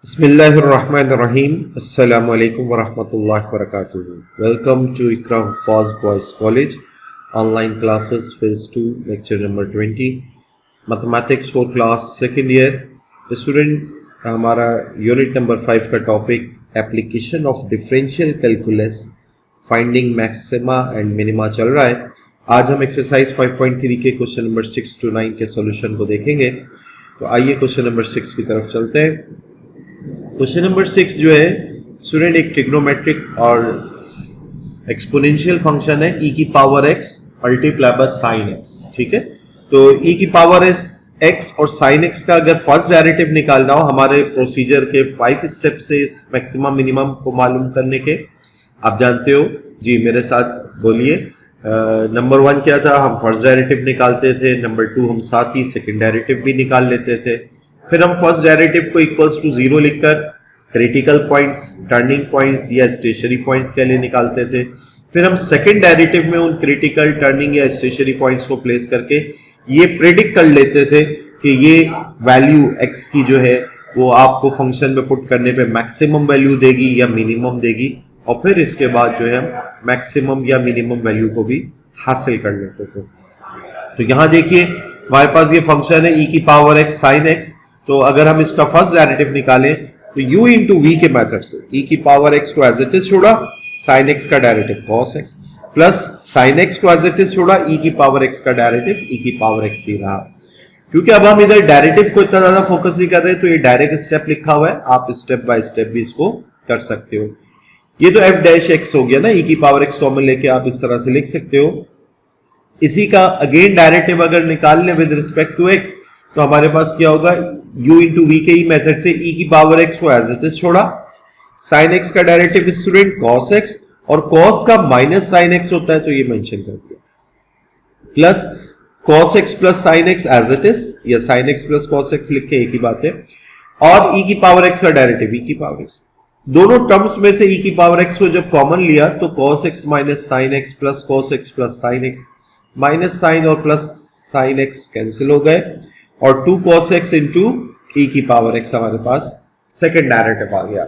Bismillahirrahmanirrahim. Assalamu alaikum wa rahmatullahi wa barakatuh. Welcome to Ikra Hufaz Boys College. Online classes phase 2 lecture number 20. Mathematics for class second year. Student हमारा unit number 5 का topic application of differential calculus finding maxima and minima चल रहा है. आज हम exercise 5.3 के question number 6 to 9 के solution को देखेंगे. तो आइए क्वेश्चन नंबर 6 की तरफ चलते हैं. क्वेश्चन नंबर 6 जो है स्टूडेंट एक ट्रिग्नोमेट्रिक और एक्सपोनेंशियल फंक्शन है e की power x multiply by sine x. ठीक है, तो e की पावर x और साइन x का अगर फर्स्ट डेरिवेटिव निकालना हो हमारे प्रोसीजर के 5 स्टेप से इस मैक्सिमम मिनिमम को मालूम करने के, आप जानते हो जी, मेरे साथ बोलिए. नंबर 1 क्या था, हम फर्स्ट डेरिवेटिव निकालते थे. नंबर 2 हम साथ ही सेकंड डेरिवेटिव भी निकाल लेते थे. फिर हम फर्स्ट डेरिवेटिव को इक्वल्स टू 0 लिखकर क्रिटिकल पॉइंट्स, टर्निंग पॉइंट्स या स्टेशनरी पॉइंट्स के लिए निकालते थे. फिर हम सेकंड डेरिवेटिव में उन क्रिटिकल, टर्निंग या स्टेशनरी पॉइंट्स को प्लेस करके ये प्रेडिक्ट कर लेते थे कि ये वैल्यू x की जो है वो आपको फंक्शन में पुट करने पे मैक्सिमम वैल्यू देगी या मिनिमम देगी, और फिर इसके बाद जो है हम मैक्सिमम या मिनिमम वैल्यू को भी हासिल कर लेते थे. तो यहां देखिए हमारे पास ये फंक्शन है e की पावर x साइन x. तो अगर हम इसका फर्स्ट डेरिवेटिव निकालें तो u इंटू वी के मेथड से e की पावर x को एज इट इज छोड़ा, साइन x का derivative cos x, plus sine x को एज इट इज छोड़ा, e की पावर x का डेरिवेटिव e की पावर x ही रहा. क्योंकि अब हम इधर डेरिवेटिव को इतना ज्यादा फोकस नहीं कर रहे तो ये डायरेक्ट स्टेप लिखा हुआ है, आप स्टेप बाय स्टेप भी इसको कर सकते हो. ये तो f डैश x हो गया ना, e की पावर x कॉमन लेके आप इस तरह से लिख सकते हो. इसी का अगेन डेरिवेटिव अगर निकाल ले विद रिस्पेक्ट टू x तो हमारे पास क्या होगा, u इंटू वी के ही मेथड से e की पावर x को एज इट इज छोड़ा, साइन x का डेरिवेटिव स्टूडेंट cos x, और cos का माइनस साइन x होता है तो ये मेंशन कर दिया, plus cos x plus sine x as it is, या sine x plus cos x लिख के एक ही बात है, और e की पावर x का डेरिवेटिव e की पावर x. दोनों टर्म्स में से e की पावर x को जब कॉमन लिया तो cos x minus sine x plus cos x plus sine x, minus sine और प्लस साइन x कैंसिल हो गए, और 2 cos x इंटू e की पावर x हमारे पास सेकेंड डेरिवेटिव आ गया.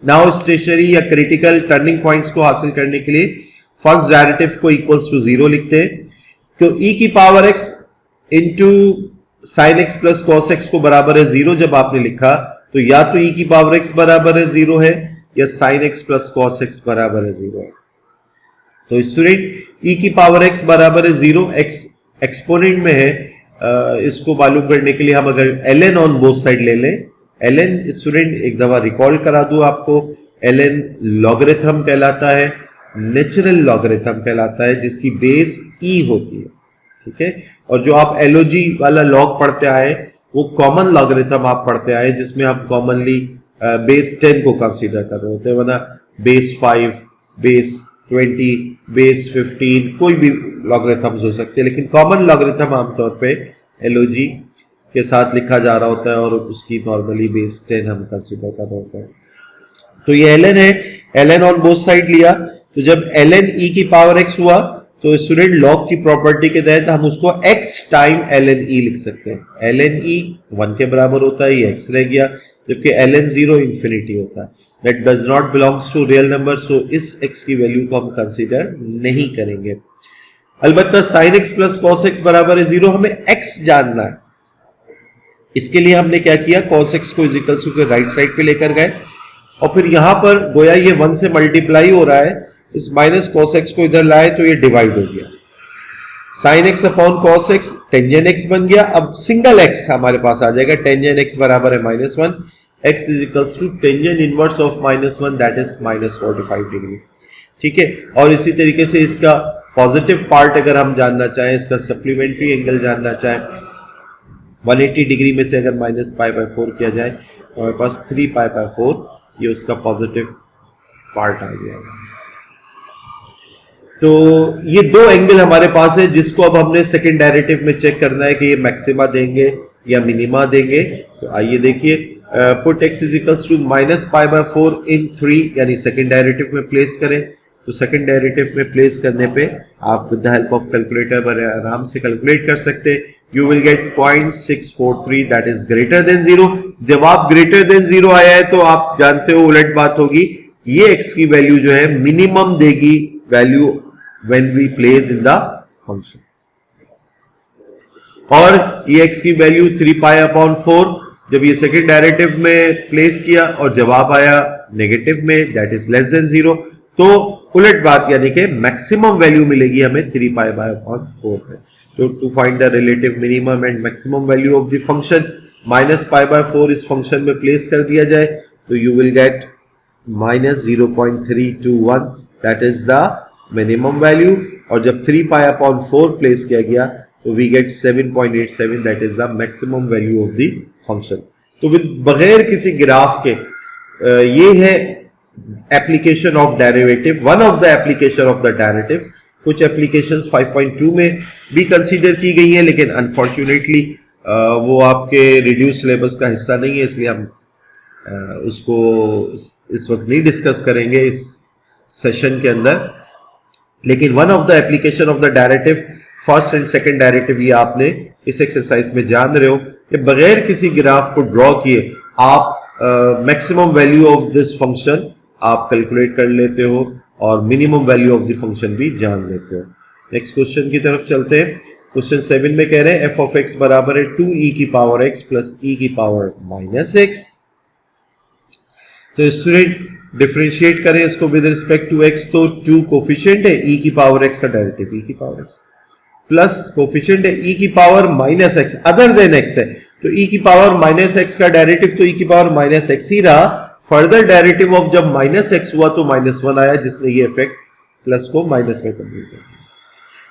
नाउ स्टेशनरी या क्रिटिकल टर्निंग पॉइंट्स को हासिल करने के लिए फर्स्ट डेरिवेटिव को इक्वल्स टू 0 लिखते हैं. तो e की power x into sine x plus cos x को बराबर है 0 जब आपने लिखा तो या तो e की पावर x बराबर है 0 है या sine x plus cos x बराबर है 0 है. तो स्टूडेंट e की पावर x बराबर है 0, x एक्सपोनेंट में है. इसको मालूम करने के लिए हम अगर ln ऑन बोथ साइड ले लें, ln स्टूडेंट एक दफा रिकॉल करा दूं आपको, ln लॉगरिथम कहलाता है, नेचुरल लॉगरिथम कहलाता है जिसकी बेस e होती है. ठीक है, और जो आप एलओजी वाला लॉग पढ़ते आए वो कॉमन लॉगरिथम आप पढ़ते आए जिसमें आप कॉमनली बेस 10 को कंसीडर कर रहे होते हैं, वरना बेस 5, बेस 20, बेस 15 कोई भी लॉगरिथम्स हो सकते हैं, लेकिन कॉमन लॉगरिथम आमतौर पे एलओजी के साथ लिखा जा रहा होता है और उसकी नॉर्मली बेस 10 हम कंसीडर कर रहे होते हैं. तो ये ln है, ln ऑन बोथ साइड लिया, तो जब ln e की पावर x हुआ तो स्टूडेंट लॉग की प्रॉपर्टी के तहत हम उसको x टाइम ln e लिख सकते हैं. ln e 1 के बराबर होता है, ये x रह गया, जबकि ln 0 इंफिनिटी होता है. That does not belongs to real number, so इस x की वैल्यू को हम कंसीडर नहीं करेंगे. अलबत्ता sin x plus cos x बराबर है 0, हमें x जानना है. इसके लिए हमने क्या किया, cos x को इक्वल्स टू राइट साइड पे लेकर गए, और फिर यहां पर गोया ये 1 से मल्टीप्लाई हो रहा है, इस माइनस cos x को इधर लाए तो ये डिवाइड हो गया. sin x upon cos x tangent x बन गया. अब सिंगल x हमारे पास आ जाएगा, टेंजेंट x बराबर है -1, x is equals to tangent inverse of -1 that is -45 degree. ठीक है, और इसी तरीके से इसका पॉजिटिव पार्ट अगर हम जानना चाहें, इसका सप्लीमेंट्री एंगल जानना चाहें, 180 डिग्री में से अगर -π/4 किया जाए तो हमारे पास 3π/4 ये उसका पॉजिटिव पार्ट आ गया. तो ये दो एंगल हमारे पास है जिसको अब हमने सेकंड डेरिवेटिव में चेक करना है कि ये मैक्सिमा देंगे या मिनिमा देंगे. तो आइए देखिए, put x is equals to -π/4 in 3 यानी सेकंड डेरिवेटिव में प्लेस करें तो सेकंड डेरिवेटिव में प्लेस करने पे आप with the help of calculator बड़े आराम से कैलकुलेट कर सकते हैं। You will gate 0.643 that is greater than 0। जब आप ग्रेटर देन 0 आया है तो आप जानते हो उलट बात होगी, ये x की वैल्यू जो है मिनिमम देगी value when we place in the function. और ये x की वैल्यू 3π/4 जब ये सेकंड डेरिवेटिव में प्लेस किया और जवाब आया नेगेटिव में दैट इज लेस देन 0, तो उलट बात यानी कि मैक्सिमम वैल्यू मिलेगी हमें 3π/4 में। तो to find the relative minimum and maximum value of the function -π/4 इस फंक्शन में प्लेस कर दिया जाए तो you will get -0.321 that is the minimum value. और जब 3π/4 प्लेस किया गया तो we get 7.87 that is the maximum value of the function. तो विद बगैर किसी ग्राफ के ये है application of derivative, one of the application of the derivative. कुछ एप्लीकेशंस 5.2 में भी कंसीडर की गई हैं, लेकिन अनफॉर्चुनेटली वो आपके रिड्यूस सिलेबस का हिस्सा नहीं है, इसलिए हम उसको इस वक्त नहीं डिस्कस करेंगे इस सेशन के अंदर। लेकिन one of the application of the derivative, first and second derivative, ये आपने इस एक्सरसाइज में जान रहे हो कि बगैर किसी ग्राफ को ड्रॉ किए आप maximum value of this function आप कैलकुलेट कर लेते हो और minimum value of the function भी जान लेते हो। नेक्स्ट क्वेश्चन की तरफ चलते हैं। क्वेश्चन 7 में कह रहे हैं f(x) बराबर है 2e⁻x प्लस e⁻−x। तो स्टूडेंट डिफरेंशिएट करें इसको विद रिस्पेक्ट टू x, तो 2 कोफिशिएंट है, e⁻x का डेरिवेटिव e⁻x प्लस कोफिशिएंट है e⁻−x अदर देन x है, तो e⁻−x का डेरिवेटिव तो e⁻−x ही रहा। फर्दर डेरिवेटिव ऑफ जब -x हुआ तो -1 आया, जिसने ये इफेक्ट प्लस को माइनस में कन्वर्ट कर दिया।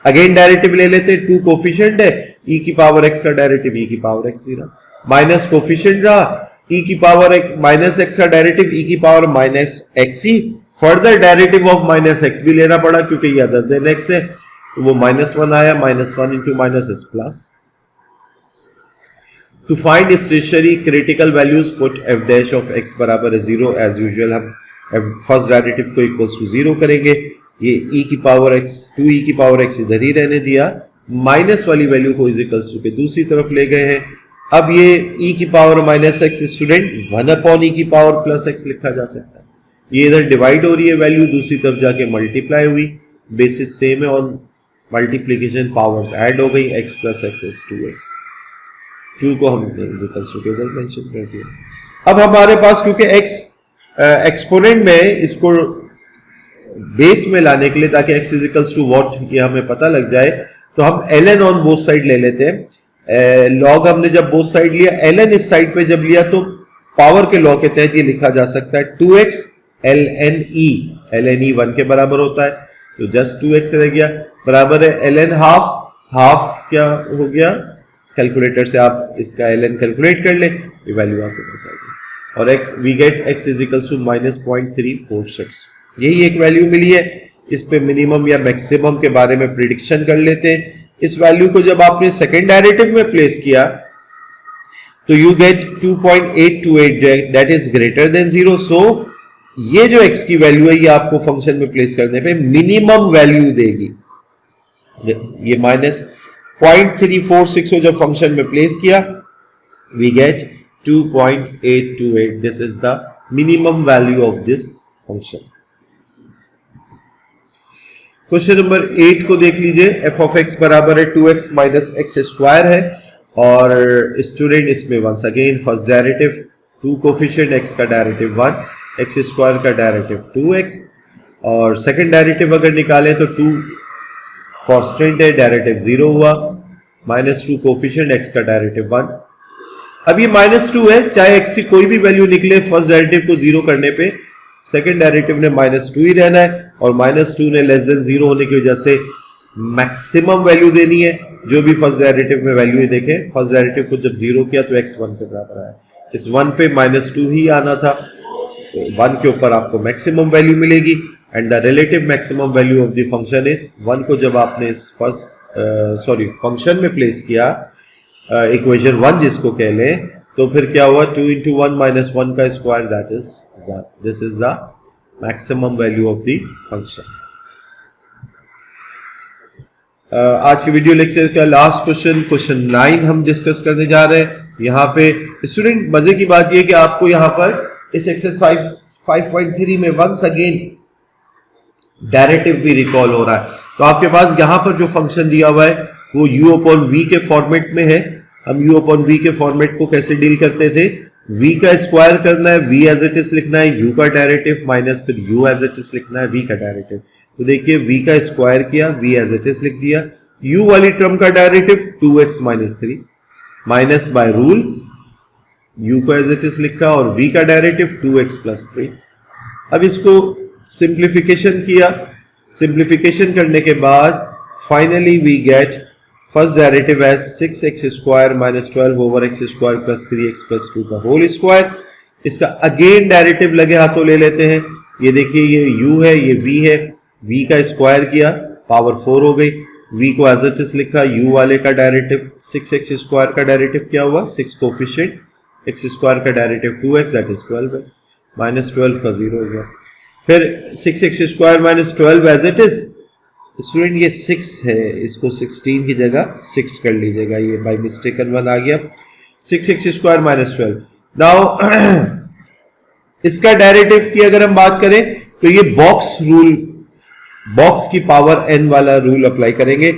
अगेन डेरिवेटिव ले लेते हैं, 2 कोफिशिएंट है, e⁻x का डेरिवेटिव e⁻x ही रहा, माइनस कोफिशिएंट रहा e⁻−x का derivative e⁻−x he. Further derivative of -x भी लेना पड़ा क्योंकि ये अदर देन x है, तो वो -1 आया, -1 into -s plus. To find stationary critical values put f dash of x बराबर है 0 as usual। हम फर्स्ट डेरिवेटिव को इक्वल्स टू 0 करेंगे। ये e⁻x 2e⁻x इधर ही रहने दिया, माइनस वाली वैल्यू को इज इक्वल्स टू के दूसरी तरफ ले गए हैं। अब ये e⁻−x स्टूडेंट 1/e⁻+x लिखा जा सकता है। ये इधर डिवाइड हो रही है वैल्यू, दूसरी तरफ जाके मल्टीप्लाई हुई, बेसिस सेम है और मल्टीप्लीकेशन पावर्स ऐड हो गई, x + x is 2x। 2 को हमने is equals to table mention कर दिया। अब हमारे पास क्योंकि x एक्सपोनेंट में, इसको बेस में लाने के लिए ताकि x is equals to what ये हमें पता लग जाए, तो हम ln ऑन बोथ साइड ले लेते हैं। लॉग हमने जब बोथ साइड लिया, ln इस साइड पे जब लिया तो पावर के लॉ के तहत ये लिखा जा सकता है 2x ln e। ln e 1 के बराबर होता है, तो जस्ट 2x रह गया, बराबर है ln हाफ क्या हो गया, कैलकुलेटर से आप इसका ln कैलकुलेट कर ले, ये वैल्यू आपके पास आ गई। और x we get x is equals to -0.346। यही एक वैल्यू मिली है। इस पे मिनिमम या मैक्सिमम के बारे में प्रिडिक्शन कर लेते हैं। इस वैल्यू को जब आपने सेकंड डेरिवेटिव में प्लेस किया तो you get 2.828 that is greater than 0। सो ये जो x की वैल्यू है ये आपको फंक्शन में प्लेस करने पे मिनिमम वैल्यू देगी। ये -0.346 को जब फंक्शन में प्लेस किया we get 2.828। This is the minimum value of this function. Question number 8 को देख लीजिए। f(x) बराबर है 2x - x² है और स्टूडेंट इसमें once again first derivative 2 coefficient, x का डेरिवेटिव 1, x² का डेरिवेटिव 2x, और सेकंड डेरिवेटिव अगर निकालें तो 2 कांस्टेंट है, डेरिवेटिव 0 हुआ, -2 कोफिशिएंट, x का डेरिवेटिव 1। अब ये -2 है, चाहे x की कोई भी वैल्यू निकले, फर्स्ट डेरिवेटिव को 0 करने पे सेकंड डेरिवेटिव ने -2 ही रहना है, और -2 ने लेस देन 0 होने की वजह से मैक्सिमम वैल्यू देनी है। जो भी फर्स्ट डेरिवेटिव में वैल्यू देखें, फर्स्ट डेरिवेटिव को जब 0 किया तो x 1 के बराबर आया, इस 1 पे -2 ही आना था, तो 1 के ऊपर आपको मैक्सिमम वैल्यू मिलेगी and the relative maximum value of the function is 1 को जब आपने इस फंक्शन में प्लेस किया, इक्वेशन 1 जिसको कह लें, तो फिर क्या हुआ, 2 into 1 - 1 का square that is 1। This is the maximum value of the function. आज के वीडियो लेक्चर का लास्ट क्वेश्चन 9 हम डिस्कस करने जा रहे हैं। यहाँ पे स्टूडेंट मजे की बात ये कि आपको यहाँ पर इस एक्सरसाइज 5.3 में वंस अगेन डेरिवेटिव भी रिकॉल हो रहा है। तो आपके पास यहाँ पर जो फंक्शन दिया हुआ है वो u अपॉन v के फॉर्मेट में है। हम u अपॉन v के फॉर्मेट को कैसे डील करते थे, v का स्क्वायर करना है, v एज इट इज लिखना है, u का डेरिवेटिव माइनस फिर u एज इट इज लिखना है v का डेरिवेटिव। तो देखिए v का स्क्वायर किया, v एज इट इज लिख दिया, u वाली टर्म का derivative 2x minus 3 minus by rule u को एज इट इज लिखा और v का डेरिवेटिव 2x प्लस 3। अब इसको सिंप्लीफिकेशन किया, सिंप्लीफिकेशन करने के बाद finally we get first derivative as 6x square minus 12 over x square plus 3x plus 2 का होल स्क्वायर। इसका अगेन डेरिवेटिव लगे हाथों ले लेते हैं। ये देखिए ये u है, ये v है, v का स्क्वायर किया पावर 4 हो गई, v को एज इट इज लिखा, u वाले का डेरिवेटिव 6x स्क्वायर का डेरिवेटिव क्या हुआ 6 कोफिशिएंट, x स्क्वायर का derivative 2x that is 12x minus 12 का 0 हो गया। फिर 6x square minus 12 as it is, student ये 6 है, इसको 16 की जगह 6 कर लीजिएगा, ये बाय मिस्टेक 1 आ गया। 6x square minus 12। नाउ इसका डेरिवेटिव की अगर हम बात करें तो ये बॉक्स रूल, बॉक्स की पावर n वाला रूल अप्लाई करेंगे,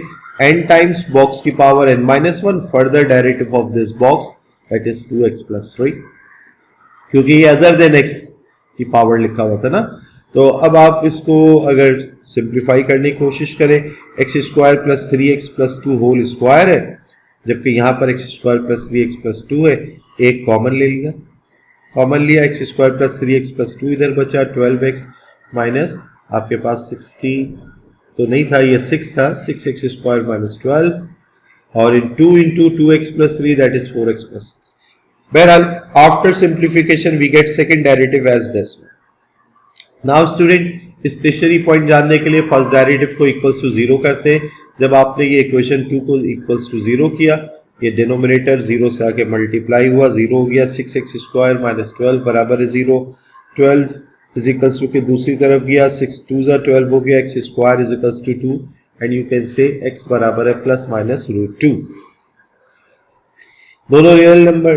n टाइम्स बॉक्स की power n minus 1 further derivative of this box that is 2x plus 3, क्योंकि ये अदर देन x की पावर लिखा हुआ था ना। तो अब आप इसको अगर सिंप्लीफाई करने की कोशिश करें, x square plus 3x plus 2 whole square है, जबकि यहाँ पर x square plus 3x plus 2 है, एक कॉमन ले लिया, कॉमन लिया x square plus 3x plus 2 इधर बचा 12x माइनस आपके पास 16 तो नहीं था, ये 6 था, 6x स्क्वायर माइनस 12 और in 2 into 2x plus 3 that is 4x plus 6। बहरहाल after simplification we get second derivative as this. Now student इस टेशरी पॉइंट जानने के लिए फर्स्ट डेरिवेटिव को इक्वल्स टू 0 करते हैं। जब आपने ये इक्वेशन 2 को इक्वल्स टू 0 किया, ये डिनोमिनेटर 0 से आके मल्टीप्लाई हुआ, 0 हो गया, 6x स्क्वायर माइनस 12 बराबर है 0, 12 इज इक्वल्स टू के दूसरी तरफ गया, 6 2 12 हो गया, x square is equals to 2 and you can say x बराबर है प्लस माइनस रूट 2। दोनों रियल नंबर,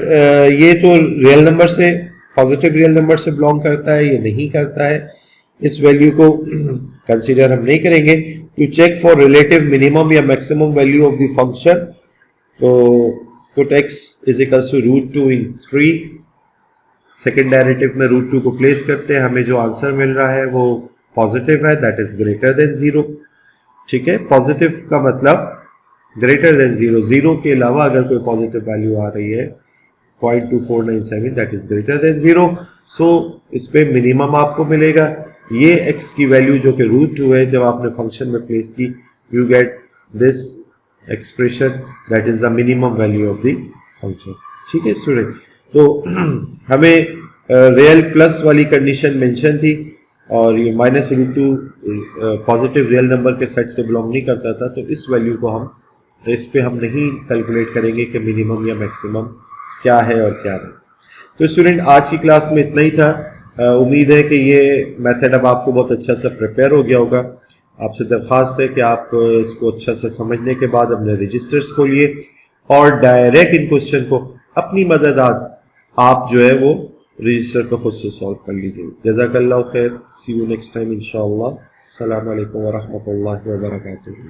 ये तो रियल नंबर से, पॉजिटिव रियल नंबर से बिलोंग करता है, ये नहीं करता है, इस वैल्यू को कंसीडर हम नहीं करेंगे। To check for relative minimum या maximum value of the function, तो put x is equals to root 2 in 3, second derivative में रूट 2 को प्लेस करते हैं, हमें जो आंसर मिल रहा है वो पॉजिटिव है, दैट इज ग्रेटर देन 0। ठीक है, पॉजिटिव का मतलब ग्रेटर देन 0, 0 के अलावा अगर कोई पॉजिटिव वैल्यू आ रही है 0.2497 दैट इज ग्रेटर देन 0। सो इस पे मिनिमम आपको मिलेगा, ये x की वैल्यू जो कि रूट 2 है, जब आपने फंक्शन में प्लेस की you get this expression that is the minimum value of the function. ठीक है स्टूडेंट, तो हमें रियल प्लस वाली कंडीशन मेंशन थी और ये minus root 2 positive real number के सेट से बिलोंग नहीं करता था, तो इस वैल्यू को हम इस पे हम नहीं कैलकुलेट करेंगे कि मिनिमम या मैक्सिमम क्या है और क्या नहीं। तो स्टूडेंट आज की क्लास में इतना ही था। उम्मीद है कि ये मेथड अब आपको बहुत अच्छा सा प्रिपेयर हो गया होगा। आपसे दरख्वास्त है कि आप इसको अच्छा से समझने के बाद अपने रजिस्टर्स खोलिए और डायरेक्ट इन क्वेश्चन को अपनी मदद आप जो है वो रजिस्टर को खुद से सॉल्व कर लीजिए। जज़ाकल्लाह खैर, सी यू नेक्स्ट टाइम इंशाअल्लाह। अस्सलाम वालेकुम व रहमतुल्लाहि व बरकातुहू।